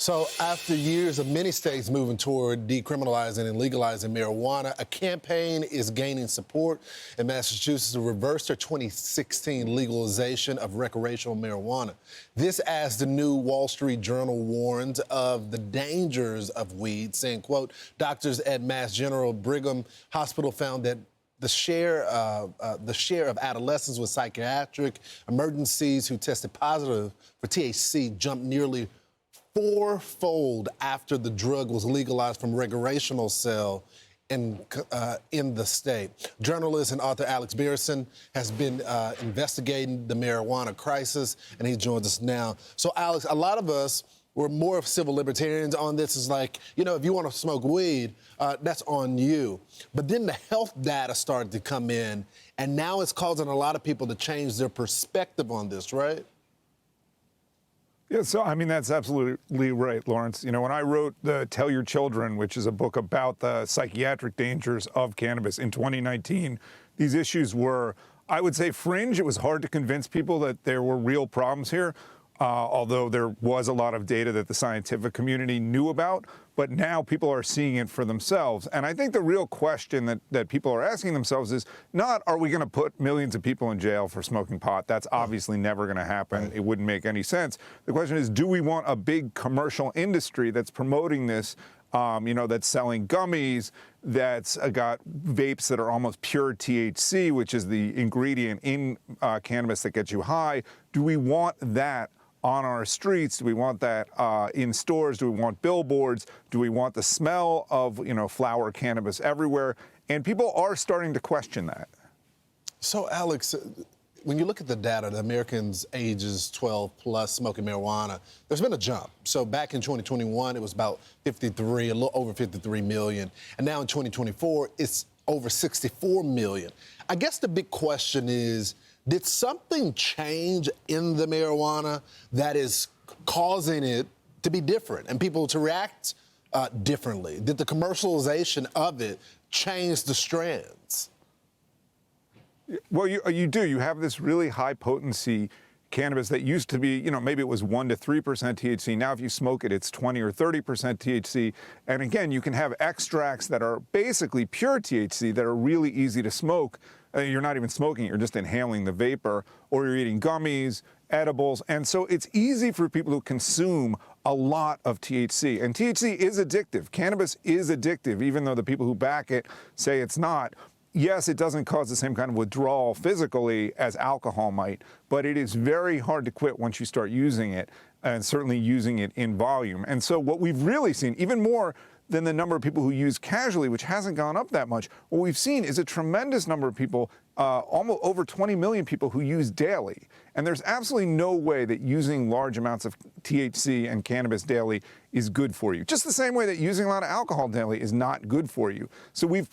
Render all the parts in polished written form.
So after years of many states moving toward decriminalizing and legalizing marijuana, a campaign is gaining support in Massachusetts to reverse their 2016 legalization of recreational marijuana. This as the new Wall Street Journal warns of the dangers of weed, saying, quote, doctors at Mass General Brigham Hospital found that the share of adolescents with psychiatric emergencies who tested positive for THC jumped nearly fourfold after the drug was legalized from recreational sale in the state. Journalist and author Alex Berenson has been investigating the marijuana crisis, and he joins us now. So, Alex, a lot of us were more of civil libertarians on this. Is like, you know, if you want to smoke weed, that's on you. But then the health data started to come in, and now it's causing a lot of people to change their perspective on this, right? Yeah, so I mean, that's absolutely right, Lawrence. You know, when I wrote the Tell Your Children, which is a book about the psychiatric dangers of cannabis in 2019, these issues were, I would say, fringe. It was hard to convince people that there were real problems here, although there was a lot of data that the scientific community knew about. But now people are seeing it for themselves. And I think the real question that people are asking themselves is not, are we going to put millions of people in jail for smoking pot? That's obviously never going to happen. Right. It wouldn't make any sense. The question is, do we want a big commercial industry that's promoting this, you know, that's selling gummies, that's got vapes that are almost pure THC, which is the ingredient in cannabis that gets you high? Do we want that on our streets? Do we want that in stores? Do we want billboards? Do we want the smell of, you know, flower cannabis everywhere? And people are starting to question that. So, Alex, when you look at the data, the Americans ages 12 plus smoking marijuana, there's been a jump. So back in 2021, it was about 53, a little over 53 million. And now in 2024, it's over 64 million. I guess the big question is, did something change in the marijuana that is causing it to be different and people to react differently? Did the commercialization of it change the strands? Well, you do. You have this really high-potency cannabis that used to be, you know, maybe it was 1 to 3% THC. Now, if you smoke it, it's 20 or 30% THC. And again, you can have extracts that are basically pure THC that are really easy to smoke. You're not even smoking it, you're just inhaling the vapor, or you're eating gummies, edibles. And so it's easy for people to consume a lot of THC. And THC is addictive. Cannabis is addictive, even though the people who back it say it's not. Yes, it doesn't cause the same kind of withdrawal physically as alcohol might, but it is very hard to quit once you start using it, and certainly using it in volume. And so what we've really seen, even more than the number of people who use casually, which hasn't gone up that much, what we've seen is a tremendous number of people, almost over 20 million people who use daily. And there's absolutely no way that using large amounts of THC and cannabis daily is good for you. Just the same way that using a lot of alcohol daily is not good for you. So we've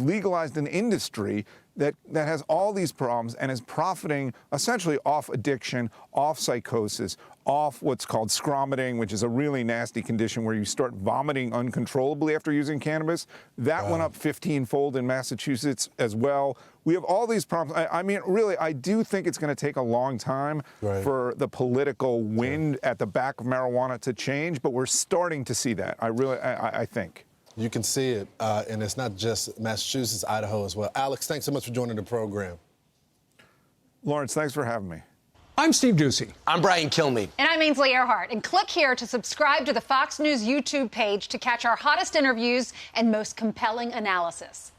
legalized an industry that has all these problems and is profiting essentially off addiction, off psychosis, off what's called scromiting, which is a really nasty condition where you start vomiting uncontrollably after using cannabis. That went up 15-fold in Massachusetts as well. We have all these problems. I mean, really, I do think it's going to take a long time for the political wind at the back of marijuana to change, but we're starting to see that. I think. You can see it, and it's not just Massachusetts, Idaho as well. Alex, thanks so much for joining the program. Lawrence, thanks for having me. I'm Steve Ducey. I'm Brian Kilmeade. And I'm Ainsley Earhart. And click here to subscribe to the Fox News YouTube page to catch our hottest interviews and most compelling analysis.